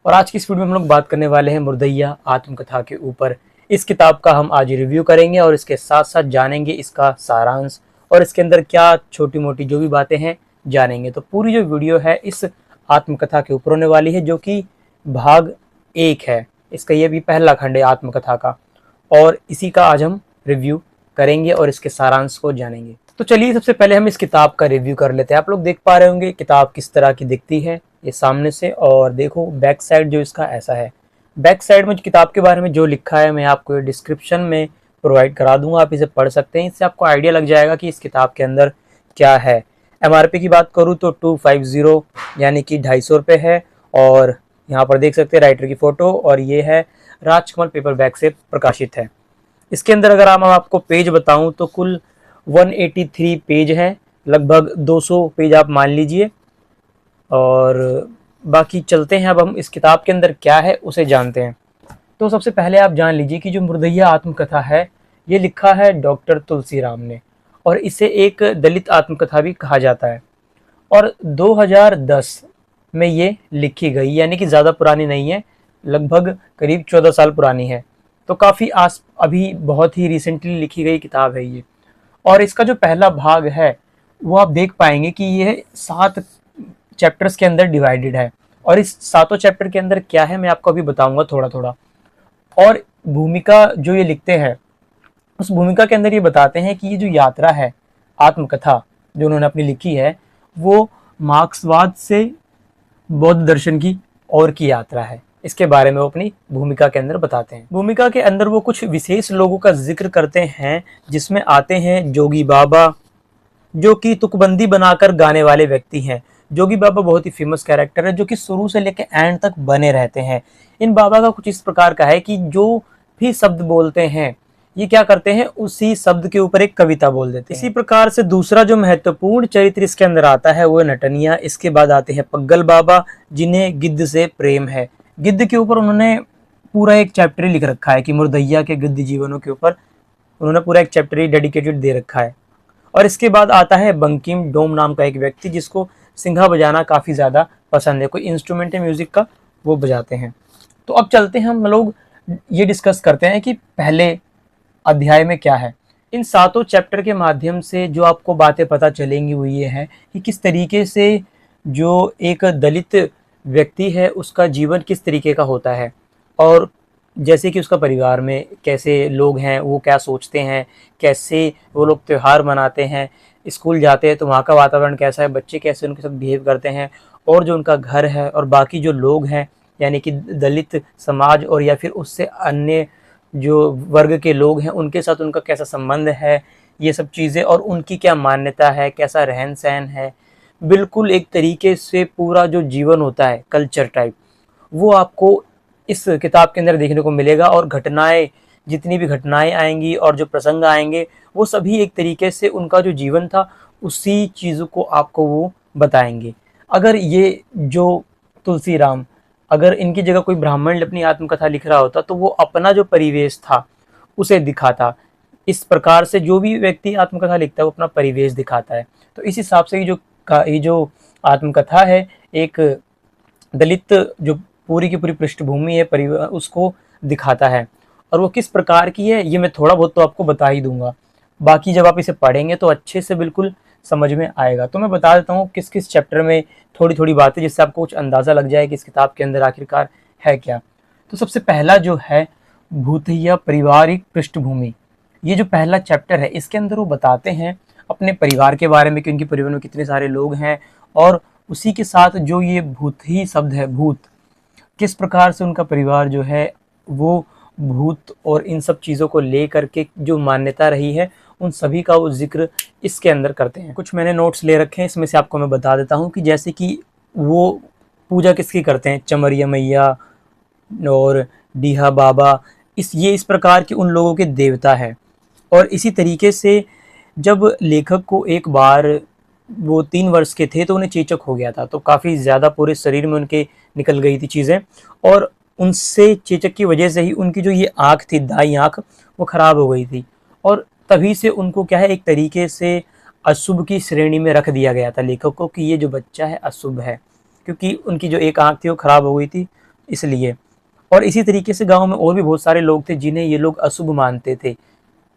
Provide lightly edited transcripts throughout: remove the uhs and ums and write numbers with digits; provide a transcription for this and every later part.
और आज की इस वीडियो में हम लोग बात करने वाले हैं मुर्दैया आत्मकथा के ऊपर। इस किताब का हम आज रिव्यू करेंगे और इसके साथ साथ जानेंगे इसका सारांश और इसके अंदर क्या छोटी मोटी जो भी बातें हैं जानेंगे। तो पूरी जो वीडियो है इस आत्मकथा के ऊपर होने वाली है, जो कि भाग 1 है। इसका ये भी पहला खंड है आत्मकथा का, और इसी का आज हम रिव्यू करेंगे और इसके सारांश को जानेंगे। तो चलिए सबसे पहले हम इस किताब का रिव्यू कर लेते हैं। आप लोग देख पा रहे होंगे किताब किस तरह की दिखती है ये सामने से, और देखो बैक साइड जो इसका ऐसा है। बैक साइड में किताब के बारे में जो लिखा है मैं आपको डिस्क्रिप्शन में प्रोवाइड करा दूंगा, आप इसे पढ़ सकते हैं। इससे आपको आइडिया लग जाएगा कि इस किताब के अंदर क्या है। MRP की बात करूँ तो 250 यानी कि 250 रुपये है, और यहाँ पर देख सकते हैं राइटर की फ़ोटो, और ये है राजकमल पेपर बैग से प्रकाशित है। इसके अंदर अगर मैं आपको पेज बताऊं तो कुल 183 पेज हैं, लगभग 200 पेज आप मान लीजिए। और बाकी चलते हैं, अब हम इस किताब के अंदर क्या है उसे जानते हैं। तो सबसे पहले आप जान लीजिए कि जो मुर्दैया आत्मकथा है ये लिखा है डॉक्टर तुलसीराम ने, और इसे एक दलित आत्मकथा भी कहा जाता है। और 2010 में ये लिखी गई, यानी कि ज़्यादा पुरानी नहीं है, लगभग करीब 14 साल पुरानी है। तो काफ़ी अभी बहुत ही रिसेंटली लिखी गई किताब है ये। और इसका जो पहला भाग है वो आप देख पाएंगे कि ये 7 चैप्टर्स के अंदर डिवाइडेड है, और इस 7 चैप्टर के अंदर क्या है मैं आपको अभी बताऊंगा थोड़ा थोड़ा। और भूमिका जो ये लिखते हैं उस भूमिका के अंदर ये बताते हैं कि ये जो यात्रा है आत्मकथा जो उन्होंने अपनी लिखी है वो मार्क्सवाद से बौद्ध दर्शन की ओर की यात्रा है। इसके बारे में वो अपनी भूमिका के अंदर बताते हैं। भूमिका के अंदर वो कुछ विशेष लोगों का जिक्र करते हैं, जिसमें आते हैं जोगी बाबा, जो कि तुकबंदी बनाकर गाने वाले व्यक्ति हैं। जोगी बाबा बहुत ही फेमस कैरेक्टर है, जो कि शुरू से लेकर एंड तक बने रहते हैं। इन बाबा का कुछ इस प्रकार का है कि जो भी शब्द बोलते हैं ये क्या करते हैं, उसी शब्द के ऊपर एक कविता बोल देते हैं। इसी प्रकार से दूसरा जो महत्वपूर्ण चरित्र इसके अंदर आता है वो है नटनिया। इसके बाद आते हैं पग्गल बाबा, जिन्हें गिद्ध से प्रेम है। गिद्ध के ऊपर उन्होंने पूरा एक चैप्टर लिख रखा है कि मुर्दैया के गिद्ध जीवनों के ऊपर उन्होंने पूरा एक चैप्टर डेडिकेटेड दे रखा है। और इसके बाद आता है बंकिम डोम नाम का एक व्यक्ति, जिसको सिंघा बजाना काफ़ी ज़्यादा पसंद है, कोई इंस्ट्रूमेंट है म्यूज़िक का वो बजाते हैं। तो अब चलते हैं हम लोग ये डिस्कस करते हैं कि पहले अध्याय में क्या है। इन 7 चैप्टर के माध्यम से जो आपको बातें पता चलेंगी वो ये है कि किस तरीके से जो एक दलित व्यक्ति है उसका जीवन किस तरीके का होता है, और जैसे कि उसका परिवार में कैसे लोग हैं, वो क्या सोचते हैं, कैसे वो लोग त्यौहार मनाते हैं, स्कूल जाते हैं तो वहाँ का वातावरण कैसा है, बच्चे कैसे उनके साथ बिहेव करते हैं, और जो उनका घर है और बाकी जो लोग हैं यानी कि दलित समाज और या फिर उससे अन्य जो वर्ग के लोग हैं उनके साथ उनका कैसा संबंध है, ये सब चीज़ें, और उनकी क्या मान्यता है, कैसा रहन सहन है। बिल्कुल एक तरीके से पूरा जो जीवन होता है कल्चर टाइप, वो आपको इस किताब के अंदर देखने को मिलेगा। और घटनाएं, जितनी भी घटनाएं आएंगी और जो प्रसंग आएंगे वो सभी एक तरीके से उनका जो जीवन था उसी चीज़ों को आपको वो बताएंगे। अगर ये जो तुलसीराम, अगर इनकी जगह कोई ब्राह्मण अपनी आत्मकथा लिख रहा होता तो वो अपना जो परिवेश था उसे दिखाता। इस प्रकार से जो भी व्यक्ति आत्मकथा लिखता है वो अपना परिवेश दिखाता है। तो इस हिसाब से ये जो आत्मकथा है एक दलित जो पूरी की पूरी पृष्ठभूमि है परिवार उसको दिखाता है, और वो किस प्रकार की है ये मैं थोड़ा बहुत तो आपको बता ही दूंगा। बाकी जब आप इसे पढ़ेंगे तो अच्छे से बिल्कुल समझ में आएगा। तो मैं बता देता हूँ किस किस चैप्टर में थोड़ी थोड़ी बातें, जिससे आपको कुछ अंदाज़ा लग जाए कि इस किताब के अंदर आखिरकार है क्या। तो सबसे पहला जो है भूतिया पारिवारिक पृष्ठभूमि, ये जो पहला चैप्टर है इसके अंदर वो बताते हैं अपने परिवार के बारे में कि उनके परिवार में कितने सारे लोग हैं, और उसी के साथ जो ये भूत शब्द है भूत, किस प्रकार से उनका परिवार जो है वो भूत और इन सब चीज़ों को ले करके जो मान्यता रही है उन सभी का वो जिक्र इसके अंदर करते हैं। कुछ मैंने नोट्स ले रखे हैं, इसमें से आपको मैं बता देता हूँ कि जैसे कि वो पूजा किसकी करते हैं, चमरिया मैया और डीहा बाबा, इस प्रकार के उन लोगों के देवता है। और इसी तरीके से जब लेखक को एक बार वो 3 वर्ष के थे तो उन्हें चेचक हो गया था, तो काफ़ी ज़्यादा पूरे शरीर में उनके निकल गई थी चीज़ें, और उनसे चेचक की वजह से ही उनकी जो ये आँख थी, दाई आँख, वो ख़राब हो गई थी। और तभी से उनको क्या है एक तरीके से अशुभ की श्रेणी में रख दिया गया था लेखक को कि ये जो बच्चा है अशुभ है, क्योंकि उनकी जो एक आँख थी वो ख़राब हो गई थी। इसलिए। और इसी तरीके से गांव में और भी बहुत सारे लोग थे जिन्हें ये लोग अशुभ मानते थे।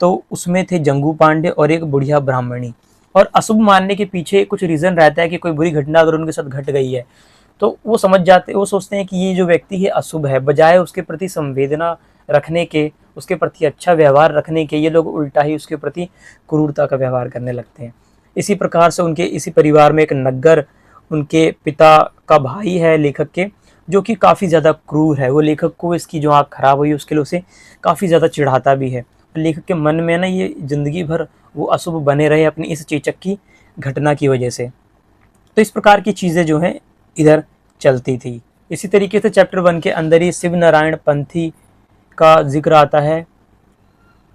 तो उसमें थे जंगू पांडे और एक बुढ़िया ब्राह्मणी। और अशुभ मानने के पीछे कुछ रीज़न रहता है कि कोई बुरी घटना अगर उनके साथ घट गई है तो वो समझ जाते, वो सोचते हैं कि ये जो व्यक्ति है अशुभ है, बजाय उसके प्रति संवेदना रखने के, उसके प्रति अच्छा व्यवहार रखने के, ये लोग उल्टा ही उसके प्रति क्रूरता का व्यवहार करने लगते हैं। इसी प्रकार से उनके इसी परिवार में एक नग्गर, उनके पिता का भाई है लेखक के, जो कि काफ़ी ज़्यादा क्रूर है। वो लेखक को इसकी जो आँख खराब हुई उसके लिए उसे काफ़ी ज़्यादा चिढ़ाता भी है। लेखक के मन में ना ये ज़िंदगी भर वो अशुभ बने रहे अपनी इस चेचक की घटना की वजह से। तो इस प्रकार की चीज़ें जो हैं इधर चलती थी। इसी तरीके से चैप्टर 1 के अंदर ही शिव नारायण पंथी का जिक्र आता है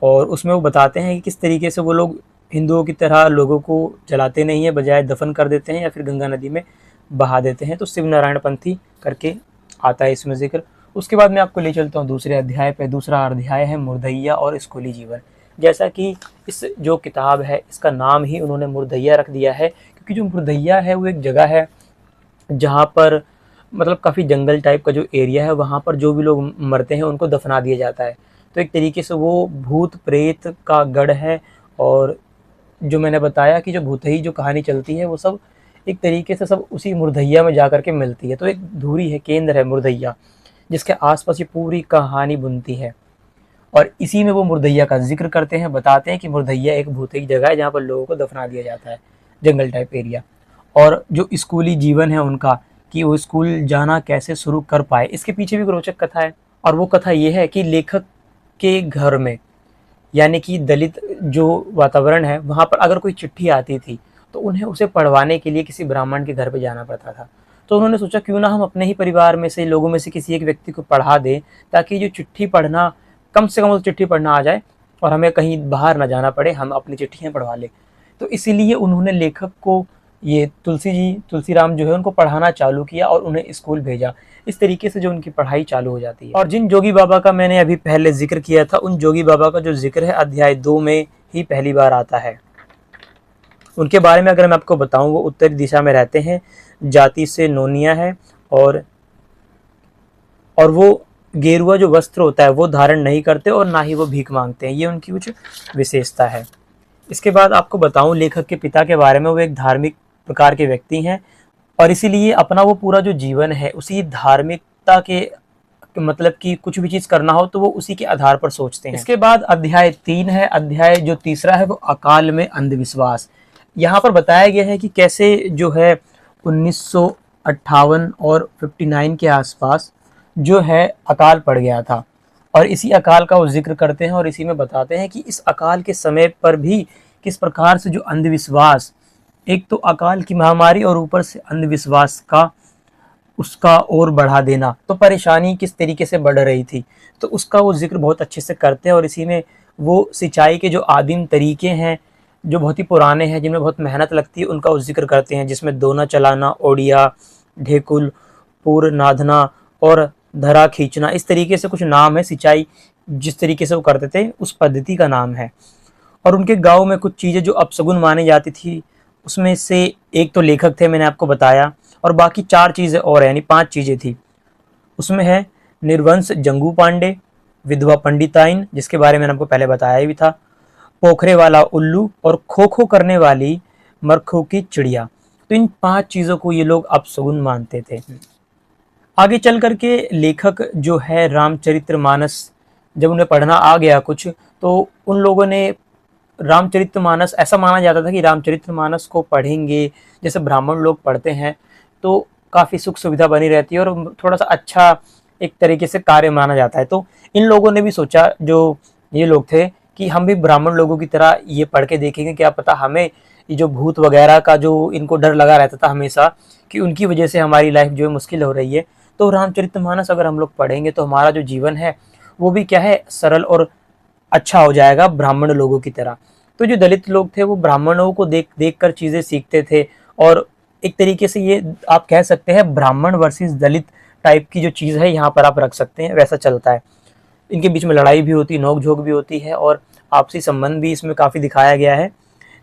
और उसमें वो बताते हैं कि किस तरीके से वो लोग हिंदुओं की तरह लोगों को जलाते नहीं है, बजाय दफन कर देते हैं या फिर गंगा नदी में बहा देते हैं। तो शिव नारायण पंथी करके आता है इसमें जिक्र। उसके बाद मैं आपको ले चलता हूँ दूसरे अध्याय पे। दूसरा अध्याय है मुर्दैया और स्कूली जीवन। जैसा कि इस जो किताब है इसका नाम ही उन्होंने मुर्दैया रख दिया है, क्योंकि जो मुर्दैया है वो एक जगह है जहाँ पर मतलब काफ़ी जंगल टाइप का जो एरिया है, वहाँ पर जो भी लोग मरते हैं उनको दफना दिया जाता है। तो एक तरीके से वो भूत प्रेत का गढ़ है। और जो मैंने बताया कि जो भूतही जो कहानी चलती है वो सब एक तरीके से सब उसी मुर्दैया में जा कर के मिलती है। तो एक धुरी है, केंद्र है मुर्दैया, जिसके आसपास ये पूरी कहानी बुनती है। और इसी में वो मुर्दैया का जिक्र करते हैं, बताते हैं कि मुर्दैया एक भूतही जगह है जहाँ पर लोगों को दफना दिया जाता है, जंगल टाइप एरिया। और जो स्कूली जीवन है उनका, कि वो स्कूल जाना कैसे शुरू कर पाए, इसके पीछे भी एक रोचक कथा है। और वो कथा ये है कि लेखक के घर में, यानी कि दलित जो वातावरण है वहाँ पर अगर कोई चिट्ठी आती थी तो उन्हें उसे पढ़वाने के लिए किसी ब्राह्मण के घर पे जाना पड़ता था। तो उन्होंने सोचा क्यों ना हम अपने ही परिवार में से लोगों में से किसी एक व्यक्ति को पढ़ा दें, ताकि जो चिट्ठी पढ़ना, कम से कम वो चिट्ठी पढ़ना आ जाए और हमें कहीं बाहर ना जाना पड़े, हम अपनी चिट्ठियाँ पढ़वा लें। तो इसीलिए उन्होंने लेखक को, ये तुलसीराम जो है उनको पढ़ाना चालू किया और उन्हें स्कूल भेजा। इस तरीके से जो उनकी पढ़ाई चालू हो जाती है। और जिन जोगी बाबा का मैंने अभी पहले जिक्र किया था, उन जोगी बाबा का जो जिक्र है अध्याय 2 में ही पहली बार आता है। उनके बारे में अगर मैं आपको बताऊं, वो उत्तरी दिशा में रहते हैं, जाति से नोनिया है और वो गेरुआ जो वस्त्र होता है वो धारण नहीं करते और ना ही वो भीख मांगते हैं। ये उनकी कुछ विशेषता है। इसके बाद आपको बताऊं लेखक के पिता के बारे में, वो एक धार्मिक प्रकार के व्यक्ति हैं और इसीलिए अपना वो पूरा जो जीवन है उसी धार्मिकता के, मतलब कि कुछ भी चीज़ करना हो तो वो उसी के आधार पर सोचते हैं। इसके बाद अध्याय 3 है। अध्याय जो तीसरा है वो अकाल में अंधविश्वास। यहाँ पर बताया गया है कि कैसे जो है 1958 और 59 के आसपास जो है अकाल पड़ गया था और इसी अकाल का वो जिक्र करते हैं और इसी में बताते हैं कि इस अकाल के समय पर भी किस प्रकार से जो अंधविश्वास, एक तो अकाल की महामारी और ऊपर से अंधविश्वास का उसका और बढ़ा देना, तो परेशानी किस तरीके से बढ़ रही थी, तो उसका वो जिक्र बहुत अच्छे से करते हैं। और इसी में वो सिंचाई के जो आदिम तरीके हैं जो बहुत ही पुराने हैं, जिनमें बहुत मेहनत लगती है, उनका वो जिक्र करते हैं, जिसमें दोना चलाना, ओडिया, ढेकुल, पूर नाधना और धरा खींचना, इस तरीके से कुछ नाम है। सिंचाई जिस तरीके से वो करते थे उस पद्धति का नाम है। और उनके गांव में कुछ चीज़ें जो अपशगुन मानी जाती थी, उसमें से एक तो लेखक थे, मैंने आपको बताया, और बाकी 4 चीज़ें और यानी 5 चीज़ें थी। उसमें है निर्वंश जंगू पांडे, विधवा पंडिताइन जिसके बारे में मैंने आपको पहले बताया भी था, पोखरे वाला उल्लू और खो खो करने वाली मरखों की चिड़िया। तो इन 5 चीज़ों को ये लोग अपशगुन मानते थे। आगे चल करके लेखक जो है रामचरितमानस, जब उन्हें पढ़ना आ गया कुछ, तो उन लोगों ने रामचरितमानस, ऐसा माना जाता था कि रामचरितमानस को पढ़ेंगे, जैसे ब्राह्मण लोग पढ़ते हैं, तो काफ़ी सुख सुविधा बनी रहती है और थोड़ा सा अच्छा एक तरीके से कार्य माना जाता है। तो इन लोगों ने भी सोचा, जो ये लोग थे, कि हम भी ब्राह्मण लोगों की तरह ये पढ़ के देखेंगे, क्या पता हमें ये जो भूत वगैरह का जो इनको डर लगा रहता था हमेशा कि उनकी वजह से हमारी लाइफ जो है मुश्किल हो रही है, तो रामचरितमानस अगर हम लोग पढ़ेंगे तो हमारा जो जीवन है वो भी क्या है, सरल और अच्छा हो जाएगा ब्राह्मण लोगों की तरह। तो जो दलित लोग थे वो ब्राह्मणों को देख कर चीज़ें सीखते थे और एक तरीके से ये आप कह सकते हैं ब्राह्मण वर्सेस दलित टाइप की जो चीज़ है यहाँ पर आप रख सकते हैं, वैसा चलता है। इनके बीच में लड़ाई भी होती है, नोक झोंक भी होती है और आपसी संबंध भी इसमें काफ़ी दिखाया गया है,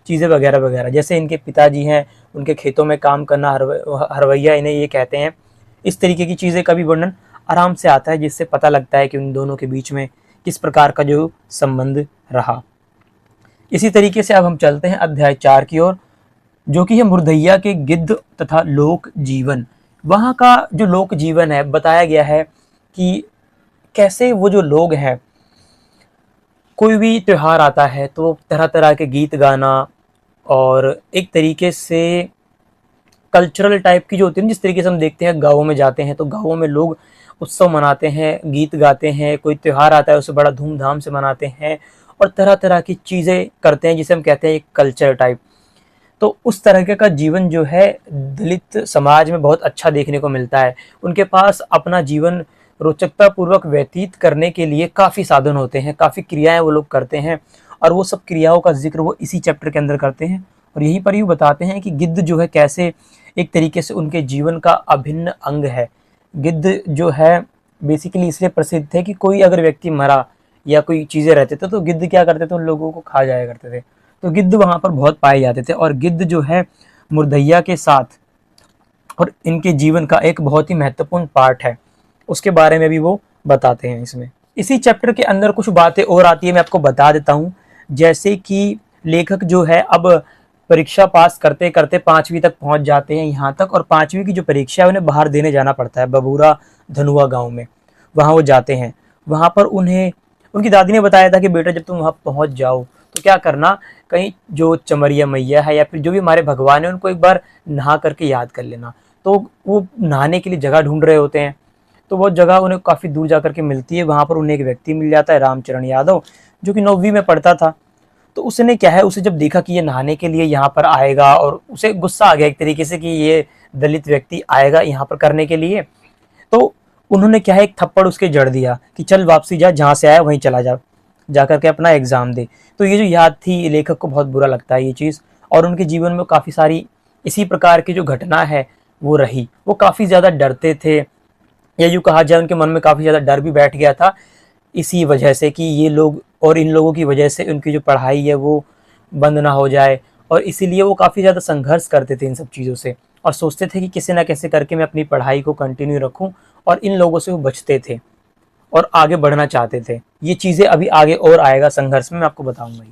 चीज़ें वगैरह वगैरह। जैसे इनके पिताजी हैं, उनके खेतों में काम करना, हरवैया इन्हें ये कहते हैं, इस तरीके की चीज़ें का भी वर्णन आराम से आता है, जिससे पता लगता है कि उन दोनों के बीच में किस प्रकार का जो संबंध रहा। इसी तरीके से अब हम चलते हैं अध्याय 4 की ओर, जो कि है मुर्दैया के गिद्ध तथा लोक जीवन। वहाँ का जो लोक जीवन है बताया गया है कि कैसे वो जो लोग हैं, कोई भी त्योहार आता है तो तरह तरह के गीत गाना, और एक तरीके से कल्चरल टाइप की जो होती है, जिस तरीके से हम देखते हैं गाँवों में जाते हैं तो गाँवों में लोग उत्सव मनाते हैं, गीत गाते हैं, कोई त्योहार आता है उसे बड़ा धूमधाम से मनाते हैं और तरह तरह की चीज़ें करते हैं, जिसे हम कहते हैं एक कल्चर टाइप। तो उस तरह का जीवन जो है दलित समाज में बहुत अच्छा देखने को मिलता है। उनके पास अपना जीवन रोचकता पूर्वक व्यतीत करने के लिए काफ़ी साधन होते हैं, काफ़ी क्रियाएं वो लोग करते हैं, और वो सब क्रियाओं का जिक्र वो इसी चैप्टर के अंदर करते हैं। और यहीं पर यूँ बताते हैं कि गिद्ध जो है कैसे एक तरीके से उनके जीवन का अभिन्न अंग है। गिद्ध जो है बेसिकली इसलिए प्रसिद्ध थे कि कोई अगर व्यक्ति मरा या कोई चीज़ें रहते थे तो गिद्ध क्या करते थे, उन लोगों को खा जाया करते थे। तो गिद्ध वहाँ पर बहुत पाए जाते थे, और गिद्ध जो है मुर्दैया के साथ और इनके जीवन का एक बहुत ही महत्वपूर्ण पार्ट है, उसके बारे में भी वो बताते हैं इसमें। इसी चैप्टर के अंदर कुछ बातें और आती है, मैं आपको बता देता हूँ। जैसे कि लेखक जो है अब परीक्षा पास करते करते 5वीं तक पहुँच जाते हैं यहाँ तक, और 5वीं की जो परीक्षा है उन्हें बाहर देने जाना पड़ता है, बबूरा धनुआ गाँव में। वहाँ वो जाते हैं। वहाँ पर उन्हें उनकी दादी ने बताया था कि बेटा जब तुम वहाँ पहुँच जाओ तो क्या करना, कहीं जो चमरिया मैया है या फिर जो भी हमारे भगवान है उनको एक बार नहा करके याद कर लेना। तो वो नहाने के लिए जगह ढूंढ रहे होते हैं, तो वो जगह उन्हें काफ़ी दूर जा करके मिलती है। वहाँ पर उन्हें एक व्यक्ति मिल जाता है, रामचरण यादव, जो कि 9वीं में पढ़ता था। तो उसने क्या है, उसे जब देखा कि ये नहाने के लिए यहाँ पर आएगा, और उसे गुस्सा आ गया एक तरीके से कि ये दलित व्यक्ति आएगा यहाँ पर करने के लिए, तो उन्होंने क्या है एक थप्पड़ उसके जड़ दिया कि चल वापसी जा, जहाँ से आया वहीं चला जा करके अपना एग्ज़ाम दे। तो ये जो याद थी लेखक को बहुत बुरा लगता है ये चीज़, और उनके जीवन में काफ़ी सारी इसी प्रकार की जो घटना है वो रही। वो काफ़ी ज़्यादा डरते थे, या यूँ कहा जाए उनके मन में काफ़ी ज़्यादा डर भी बैठ गया था इसी वजह से कि ये लोग और इन लोगों की वजह से उनकी जो पढ़ाई है वो बंद ना हो जाए, और इसीलिए वो काफ़ी ज़्यादा संघर्ष करते थे इन सब चीज़ों से, और सोचते थे कि किसी ना कैसे करके मैं अपनी पढ़ाई को कंटिन्यू रखूं, और इन लोगों से वो बचते थे और आगे बढ़ना चाहते थे। ये चीज़ें अभी आगे और आएगा संघर्ष में, मैं आपको बताऊंगा ही।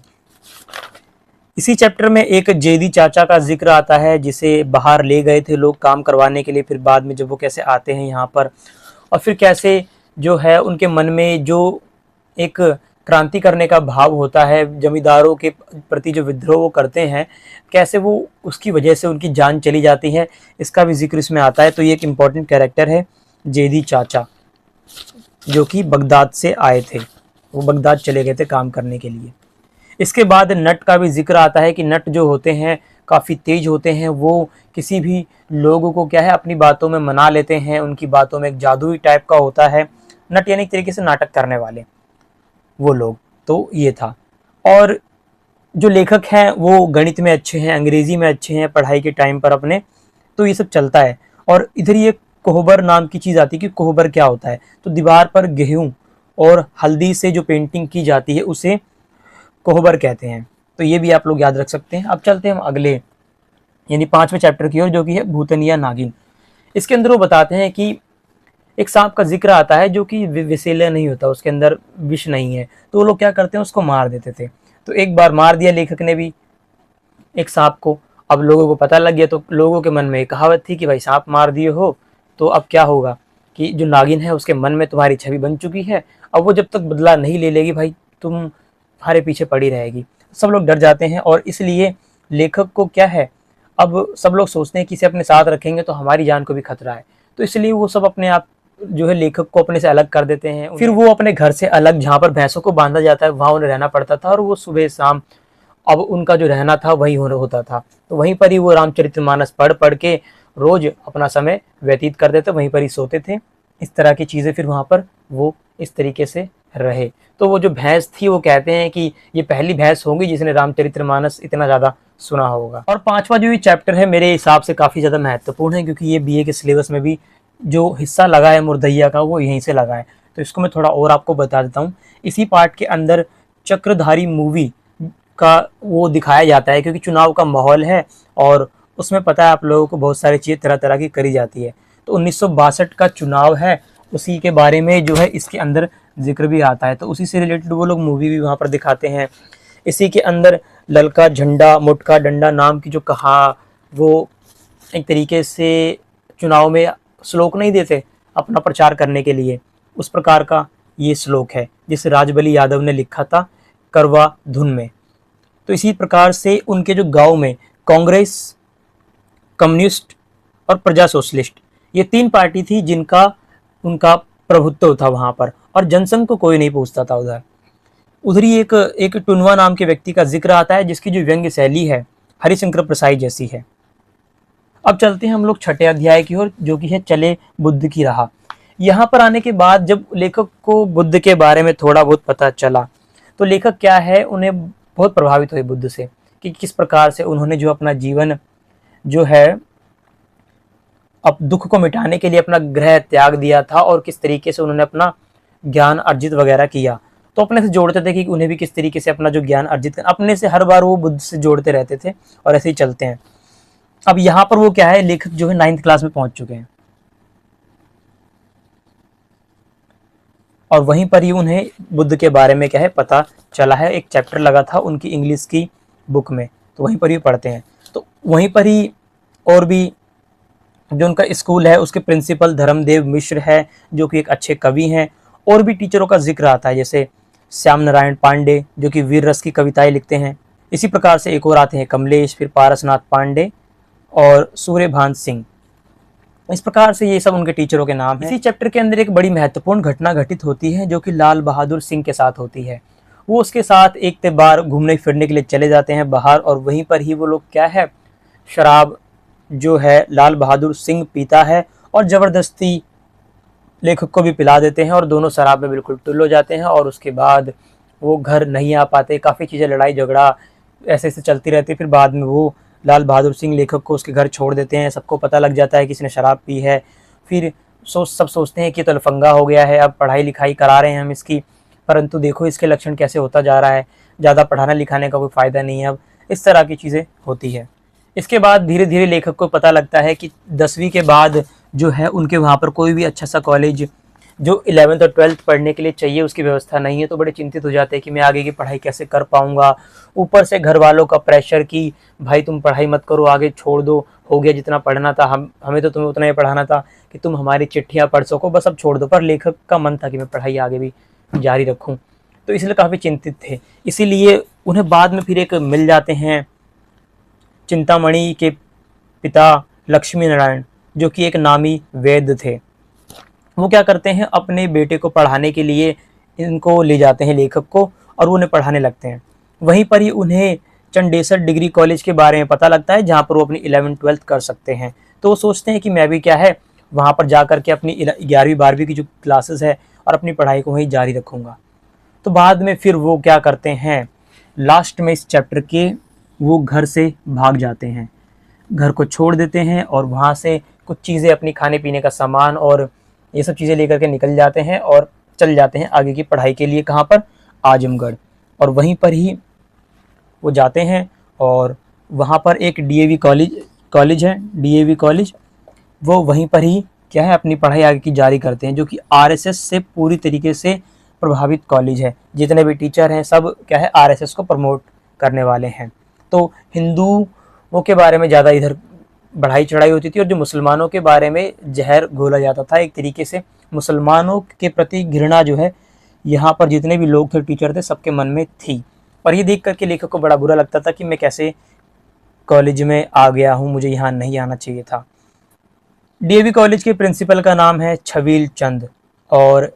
इसी चैप्टर में एक जेदी चाचा का जिक्र आता है, जिसे बाहर ले गए थे लोग काम करवाने के लिए, फिर बाद में जब वो कैसे आते हैं यहाँ पर, और फिर कैसे जो है उनके मन में जो एक क्रांति करने का भाव होता है, जमींदारों के प्रति जो विद्रोह वो करते हैं, कैसे वो उसकी वजह से उनकी जान चली जाती है, इसका भी जिक्र इसमें आता है। तो ये एक इम्पॉर्टेंट कैरेक्टर है जेदी चाचा, जो कि बगदाद से आए थे, वो बगदाद चले गए थे काम करने के लिए। इसके बाद नट का भी जिक्र आता है कि नट जो होते हैं काफ़ी तेज होते हैं, वो किसी भी लोगों को क्या है अपनी बातों में मना लेते हैं, उनकी बातों में एक जादुई टाइप का होता है। नट यानी एक तरीके से नाटक करने वाले वो लोग। तो ये था। और जो लेखक हैं वो गणित में अच्छे हैं, अंग्रेजी में अच्छे हैं पढ़ाई के टाइम पर अपने, तो ये सब चलता है। और इधर ये कोहबर नाम की चीज़ आती है कि कोहबर क्या होता है, तो दीवार पर गेहूँ और हल्दी से जो पेंटिंग की जाती है उसे कोहबर कहते हैं। तो ये भी आप लोग याद रख सकते हैं। अब चलते हैं हम अगले यानी 5वें चैप्टर की ओर, जो कि है भूतनिया नागिन। इसके अंदर वो बताते हैं कि एक सांप का जिक्र आता है जो कि विषैला नहीं होता, उसके अंदर विष नहीं है, तो वो लोग क्या करते हैं उसको मार देते थे। तो एक बार मार दिया लेखक ने भी एक सांप को। अब लोगों को पता लग गया, तो लोगों के मन में एक कहावत थी कि भाई सांप मार दिए हो तो अब क्या होगा, कि जो नागिन है उसके मन में तुम्हारी छवि बन चुकी है, अब वो जब तक बदला नहीं ले लेगी भाई तुम्हारे पीछे पड़ी रहेगी। सब लोग डर जाते हैं, और इसलिए लेखक को क्या है, अब सब लोग सोचते हैं कि इसे अपने साथ रखेंगे तो हमारी जान को भी खतरा है, तो इसलिए वो सब अपने आप जो है लेखक को अपने से अलग कर देते हैं। फिर वो अपने घर से अलग, जहाँ पर भैंसों को बांधा जाता है वहाँ उन्हें रहना पड़ता था, और वो सुबह शाम अब उनका जो रहना था वही होता था। तो वहीं पर ही वो रामचरितमानस पढ़ पढ़ के रोज अपना समय व्यतीत करते थे, वहीं पर ही सोते थे। इस तरह की चीज़ें फिर वहाँ पर वो इस तरीके से रहे। तो वो जो भैंस थी वो कहते हैं कि ये पहली भैंस होगी जिसने रामचरितमानस इतना ज़्यादा सुना होगा। और 5वां जो ये चैप्टर है मेरे हिसाब से काफ़ी ज़्यादा महत्वपूर्ण है, क्योंकि ये बीए के सिलेबस में भी जो हिस्सा लगा है मुर्दैया का वो यहीं से लगा है। तो इसको मैं थोड़ा और आपको बता देता हूँ। इसी पार्ट के अंदर चक्रधारी मूवी का वो दिखाया जाता है, क्योंकि चुनाव का माहौल है और उसमें पता है आप लोगों को बहुत सारी चीज़ें तरह तरह की करी जाती है। तो 1962 का चुनाव है, उसी के बारे में जो है इसके अंदर जिक्र भी आता है। तो उसी से रिलेटेड वो लोग मूवी भी वहाँ पर दिखाते हैं। इसी के अंदर ललका झंडा मोटका डंडा नाम की जो कहा, वो एक तरीके से चुनाव में श्लोक नहीं देते अपना प्रचार करने के लिए, उस प्रकार का ये श्लोक है जिसे राजबली यादव ने लिखा था करवा धुन में। तो इसी प्रकार से उनके जो गांव में कांग्रेस, कम्युनिस्ट और प्रजा सोशलिस्ट, ये 3 पार्टी थी जिनका उनका प्रभुत्व था वहां पर, और जनसंघ को कोई नहीं पूछता था उधर ही एक टुनवा नाम के व्यक्ति का जिक्र आता है जिसकी जो व्यंग्य शैली है हरिशंकर प्रसाई जैसी है। अब चलते हैं हम लोग छठे अध्याय की ओर, जो कि है चले बुद्ध की राह। यहाँ पर आने के बाद जब लेखक को बुद्ध के बारे में थोड़ा बहुत पता चला, तो लेखक क्या है, उन्हें बहुत प्रभावित हुए बुद्ध से कि किस प्रकार से उन्होंने जो अपना जीवन जो है अब दुख को मिटाने के लिए अपना गृह त्याग दिया था और किस तरीके से उन्होंने अपना ज्ञान अर्जित वगैरह किया। तो अपने से जोड़ते थे कि उन्हें भी किस तरीके से अपना जो ज्ञान अर्जित कर, अपने से हर बार वो बुद्ध से जोड़ते रहते थे और ऐसे ही चलते हैं। अब यहाँ पर वो क्या है, लेखक जो है 9th क्लास में पहुंच चुके हैं और वहीं पर ही उन्हें बुद्ध के बारे में क्या है पता चला है। एक चैप्टर लगा था उनकी इंग्लिश की बुक में, तो वहीं पर ही पढ़ते हैं। तो वहीं पर ही और भी जो उनका स्कूल है उसके प्रिंसिपल धर्मदेव मिश्र है जो कि एक अच्छे कवि हैं। और भी टीचरों का जिक्र आता है जैसे श्याम नारायण पांडे जो कि वीर रस की कविताएं लिखते हैं। इसी प्रकार से एक और आते हैं कमलेश, फिर पारसनाथ पांडे और सूर्यभान सिंह। इस प्रकार से ये सब उनके टीचरों के नाम हैं। इसी चैप्टर के अंदर एक बड़ी महत्वपूर्ण घटना घटित होती है जो कि लाल बहादुर सिंह के साथ होती है। वो उसके साथ एक बार घूमने फिरने के लिए चले जाते हैं बाहर, और वहीं पर ही वो लोग क्या है शराब जो है लाल बहादुर सिंह पीता है और ज़बरदस्ती लेखक को भी पिला देते हैं और दोनों शराब में बिल्कुल टुल हो जाते हैं। और उसके बाद वो घर नहीं आ पाते, काफ़ी चीज़ें लड़ाई झगड़ा ऐसे ऐसे चलती रहती। फिर बाद में वो लाल बहादुर सिंह लेखक को उसके घर छोड़ देते हैं। सबको पता लग जाता है कि इसने शराब पी है। फिर सब सोचते हैं कि तो लफंगा हो गया है, अब पढ़ाई लिखाई करा रहे हैं हम इसकी, परंतु देखो इसके लक्षण कैसे होता जा रहा है, ज़्यादा पढ़ाने लिखाने का कोई फ़ायदा नहीं है। अब इस तरह की चीज़ें होती है। इसके बाद धीरे धीरे लेखक को पता लगता है कि 10वीं के बाद जो है उनके वहाँ पर कोई भी अच्छा सा कॉलेज जो 11th और 12th पढ़ने के लिए चाहिए उसकी व्यवस्था नहीं है। तो बड़े चिंतित हो जाते हैं कि मैं आगे की पढ़ाई कैसे कर पाऊंगा। ऊपर से घर वालों का प्रेशर कि भाई तुम पढ़ाई मत करो, आगे छोड़ दो, हो गया जितना पढ़ना था, हमें तो तुम्हें उतना ही पढ़ाना था कि तुम हमारी चिट्ठियाँ पढ़ सको, बस अब छोड़ दो। पर लेखक का मन था कि मैं पढ़ाई आगे भी जारी रखूँ, तो इसलिए काफ़ी चिंतित थे। इसीलिए उन्हें बाद में फिर एक मिल जाते हैं चिंतामणि के पिता लक्ष्मी नारायण जो कि एक नामी वैद्य थे। वो क्या करते हैं अपने बेटे को पढ़ाने के लिए इनको ले जाते हैं लेखक को, और वो उन्हें पढ़ाने लगते हैं। वहीं पर ही उन्हें चंडेसर डिग्री कॉलेज के बारे में पता लगता है जहाँ पर वो अपनी 11th 12th कर सकते हैं। तो वो सोचते हैं कि मैं भी क्या है वहाँ पर जा कर के अपनी 11वीं 12वीं की जो क्लासेस है और अपनी पढ़ाई को वहीं जारी रखूँगा। तो बाद में फिर वो क्या करते हैं, लास्ट में इस चैप्टर के वो घर से भाग जाते हैं, घर को छोड़ देते हैं और वहाँ से कुछ चीज़ें अपनी खाने पीने का सामान और ये सब चीज़ें लेकर के निकल जाते हैं और चल जाते हैं आगे की पढ़ाई के लिए। कहाँ पर, आजमगढ़। और वहीं पर ही वो जाते हैं और वहाँ पर एक डीएवी कॉलेज है, डीएवी कॉलेज, वो वहीं पर ही क्या है अपनी पढ़ाई आगे की जारी करते हैं, जो कि आरएसएस से पूरी तरीके से प्रभावित कॉलेज है। जितने भी टीचर हैं सब क्या है आरएसएस को प्रमोट करने वाले हैं। तो हिंदुओं के बारे में ज़्यादा इधर बढ़ाई चढ़ाई होती थी और जो मुसलमानों के बारे में जहर घोला जाता था। एक तरीके से मुसलमानों के प्रति घृणा जो है यहाँ पर जितने भी लोग थे, टीचर थे, सबके मन में थी। और ये देख करके लेखक को बड़ा बुरा लगता था कि मैं कैसे कॉलेज में आ गया हूँ, मुझे यहाँ नहीं आना चाहिए था। डीएवी कॉलेज के प्रिंसिपल का नाम है छबील चंद, और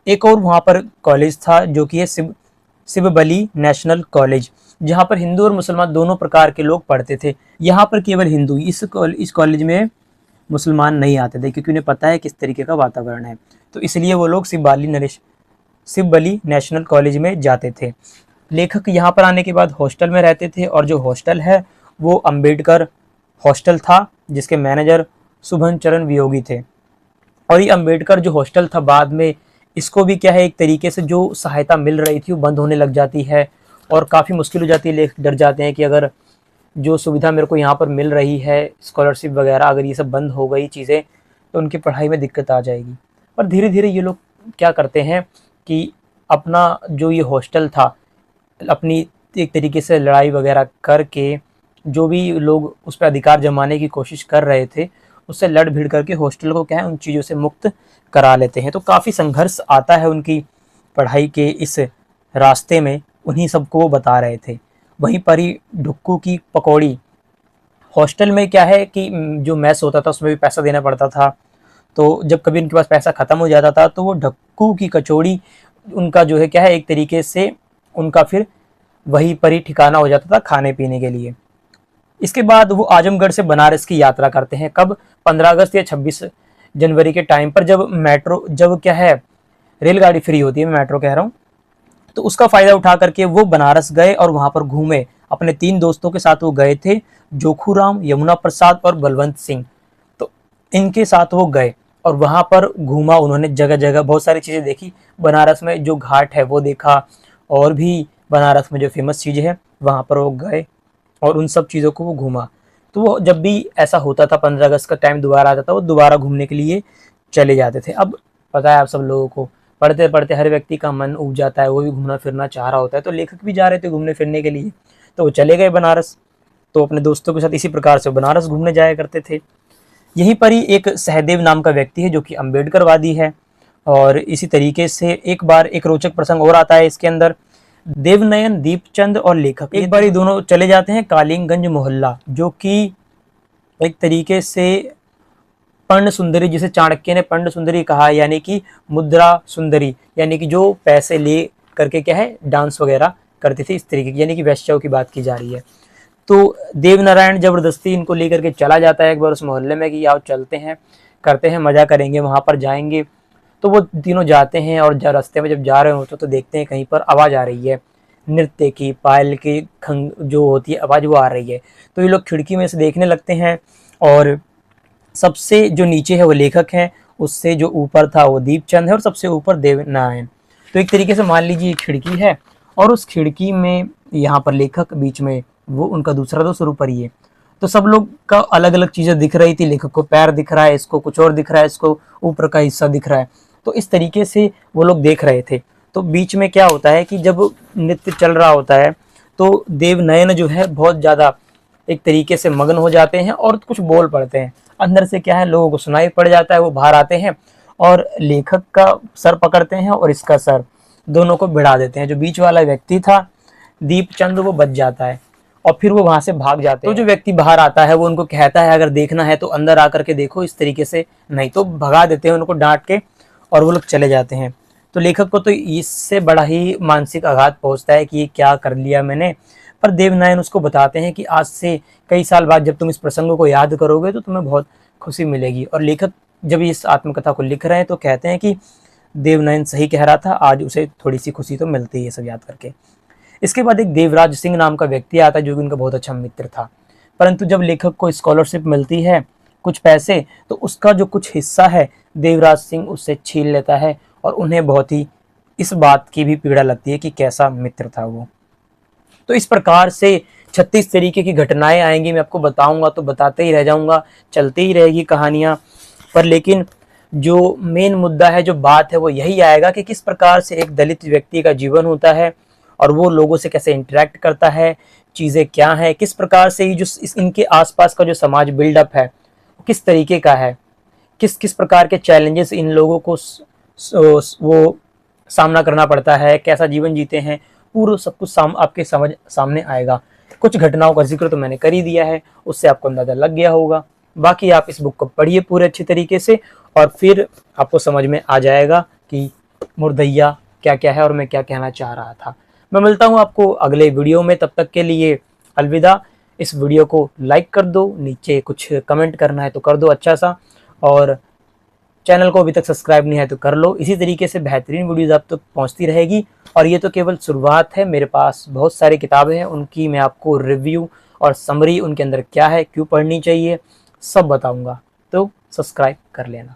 एक और वहाँ पर कॉलेज था जो कि है सिबबली नेशनल कॉलेज, जहाँ पर हिंदू और मुसलमान दोनों प्रकार के लोग पढ़ते थे। यहाँ पर केवल हिंदू, इस कॉलेज में मुसलमान नहीं आते थे क्योंकि उन्हें पता है किस तरीके का वातावरण है। तो इसलिए वो लोग सिबबली नेशनल कॉलेज में जाते थे। लेखक यहाँ पर आने के बाद हॉस्टल में रहते थे, और जो हॉस्टल है वो अंबेडकर हॉस्टल था जिसके मैनेजर शुभन चरण वियोगी थे। और ये अंबेडकर जो हॉस्टल था बाद में इसको भी क्या है एक तरीके से जो सहायता मिल रही थी वो बंद होने लग जाती है और काफ़ी मुश्किल हो जाती है। लेखक डर जाते हैं कि अगर जो सुविधा मेरे को यहाँ पर मिल रही है, स्कॉलरशिप वगैरह, अगर ये सब बंद हो गई चीज़ें तो उनकी पढ़ाई में दिक्कत आ जाएगी। पर धीरे धीरे ये लोग क्या करते हैं कि अपना जो ये हॉस्टल था, अपनी एक तरीके से लड़ाई वगैरह करके जो भी लोग उस पर अधिकार जमाने की कोशिश कर रहे थे, उससे लड़ भिड़ करके हॉस्टल को क्या है उन चीज़ों से मुक्त करा लेते हैं। तो काफ़ी संघर्ष आता है उनकी पढ़ाई के इस रास्ते में, उन्हीं सबको वो बता रहे थे। वहीं पर ही ढुक्कू की पकौड़ी, हॉस्टल में क्या है कि जो मैस होता था उसमें भी पैसा देना पड़ता था, तो जब कभी उनके पास पैसा ख़त्म हो जाता था तो वो ढक्कू की कचौड़ी उनका जो है क्या है एक तरीके से उनका फिर वहीं पर ही ठिकाना हो जाता था खाने पीने के लिए। इसके बाद वो आजमगढ़ से बनारस की यात्रा करते हैं। कब? 15 अगस्त या 26 जनवरी के टाइम पर, जब क्या है रेलगाड़ी फ्री होती है, मैं मेट्रो कह रहा हूँ, तो उसका फ़ायदा उठा करके वो बनारस गए और वहाँ पर घूमे। अपने 3 दोस्तों के साथ वो गए थे, जोखूराम, यमुना प्रसाद और बलवंत सिंह। तो इनके साथ वो गए और वहाँ पर घूमा उन्होंने, जगह जगह बहुत सारी चीज़ें देखी। बनारस में जो घाट है वो देखा, और भी बनारस में जो फेमस चीज़ें हैं वहाँ पर वो गए और उन सब चीज़ों को वो घूमा। तो वो जब भी ऐसा होता था 15 अगस्त का टाइम दोबारा आता था, वो दोबारा घूमने के लिए चले जाते थे। अब पता है आप सब लोगों को, पढ़ते पढ़ते हर व्यक्ति का मन उब जाता है, वो भी घूमना फिरना चाह रहा होता है। तो लेखक भी जा रहे थे घूमने फिरने के लिए, तो वो चले गए बनारस। तो अपने दोस्तों के साथ इसी प्रकार से बनारस घूमने जाया करते थे। यहीं पर ही एक सहदेव नाम का व्यक्ति है जो कि अम्बेडकरवादी है। और इसी तरीके से एक बार एक रोचक प्रसंग और आता है इसके अंदर। देवनयन, दीपचंद और लेखक एक बार ही दोनों चले जाते हैं कालिंगगंज मोहल्ला, जो कि एक तरीके से पर्ण सुंदरी, जिसे चाणक्य ने पर्ण सुंदरी कहा, यानी कि मुद्रा सुंदरी, यानी कि जो पैसे ले करके क्या है डांस वगैरह करती थी, इस तरीके की, यानी कि वैश्याओं की बात की जा रही है। तो देवनारायण जबरदस्ती इनको लेकर के चला जाता है एक बार उस मोहल्ले में कि आओ चलते हैं, करते हैं, मजा करेंगे, वहां पर जाएंगे। तो वो तीनों जाते हैं और रास्ते में जब जा रहे होते तो देखते हैं कहीं पर आवाज़ आ रही है नृत्य की, पायल की खंग जो होती है आवाज़ वो आ रही है। तो ये लोग खिड़की में से देखने लगते हैं और सबसे जो नीचे है वो लेखक हैं, उससे जो ऊपर था वो दीपचंद है और सबसे ऊपर देवनारायण। तो एक तरीके से मान लीजिए खिड़की है और उस खिड़की में यहाँ पर लेखक, बीच में वो उनका दूसरा दोस्त ऊपर ही है। तो सब लोग का अलग अलग चीज़ें दिख रही थी, लेखक को पैर दिख रहा है, इसको कुछ और दिख रहा है, इसको ऊपर का हिस्सा दिख रहा है। तो इस तरीके से वो लोग देख रहे थे। तो बीच में क्या होता है कि जब नृत्य चल रहा होता है तो देवनयन जो है बहुत ज़्यादा एक तरीके से मगन हो जाते हैं और कुछ बोल पड़ते हैं। अंदर से क्या है लोगों को सुनाई पड़ जाता है, वो बाहर आते हैं और लेखक का सर पकड़ते हैं और इसका सर, दोनों को भिड़ा देते हैं। जो बीच वाला व्यक्ति था दीपचंद वो बच जाता है और फिर वो वहां से भाग जाते हैं। तो जो व्यक्ति बाहर आता है वो उनको कहता है अगर देखना है तो अंदर आकर के देखो, इस तरीके से नहीं तो भगा देते हैं उनको डांट के और वो लोग चले जाते हैं। तो लेखक को तो इससे बड़ा ही मानसिक आघात पहुंचता है कि ये क्या कर लिया मैंने। पर देवनारायण उसको बताते हैं कि आज से कई साल बाद जब तुम इस प्रसंग को याद करोगे तो तुम्हें बहुत खुशी मिलेगी। और लेखक जब इस आत्मकथा को लिख रहे हैं तो कहते हैं कि देवनारायण सही कह रहा था, आज उसे थोड़ी सी खुशी तो मिलती है सब याद करके। इसके बाद एक देवराज सिंह नाम का व्यक्ति आता है जो कि उनका बहुत अच्छा मित्र था। परंतु जब लेखक को स्कॉलरशिप मिलती है कुछ पैसे, तो उसका जो कुछ हिस्सा है देवराज सिंह उससे छीन लेता है और उन्हें बहुत ही इस बात की भी पीड़ा लगती है कि कैसा मित्र था वो। तो इस प्रकार से 36 तरीके की घटनाएं आएंगी, मैं आपको बताऊंगा तो बताते ही रह जाऊंगा, चलती ही रहेगी कहानियां पर। लेकिन जो मेन मुद्दा है, जो बात है, वो यही आएगा कि किस प्रकार से एक दलित व्यक्ति का जीवन होता है और वो लोगों से कैसे इंटरेक्ट करता है, चीज़ें क्या हैं, किस प्रकार से ये जो इनके आसपास का जो समाज बिल्डअप है किस तरीके का है, किस किस प्रकार के चैलेंजेस इन लोगों को वो सामना करना पड़ता है, कैसा जीवन जीते हैं, पूरा सब कुछ आपके सामने आएगा। कुछ घटनाओं का जिक्र तो मैंने कर ही दिया है, उससे आपको अंदाजा लग गया होगा। बाकी आप इस बुक को पढ़िए पूरे अच्छी तरीके से और फिर आपको समझ में आ जाएगा कि मुर्दैया क्या क्या है और मैं क्या कहना चाह रहा था। मैं मिलता हूँ आपको अगले वीडियो में, तब तक के लिए अलविदा। इस वीडियो को लाइक कर दो, नीचे कुछ कमेंट करना है तो कर दो अच्छा सा, और चैनल को अभी तक सब्सक्राइब नहीं है तो कर लो। इसी तरीके से बेहतरीन वीडियोज़ आप तक पहुँचती रहेगी। और ये तो केवल शुरुआत है, मेरे पास बहुत सारी किताबें हैं, उनकी मैं आपको रिव्यू और समरी, उनके अंदर क्या है, क्यों पढ़नी चाहिए, सब बताऊँगा। तो सब्सक्राइब कर लेना।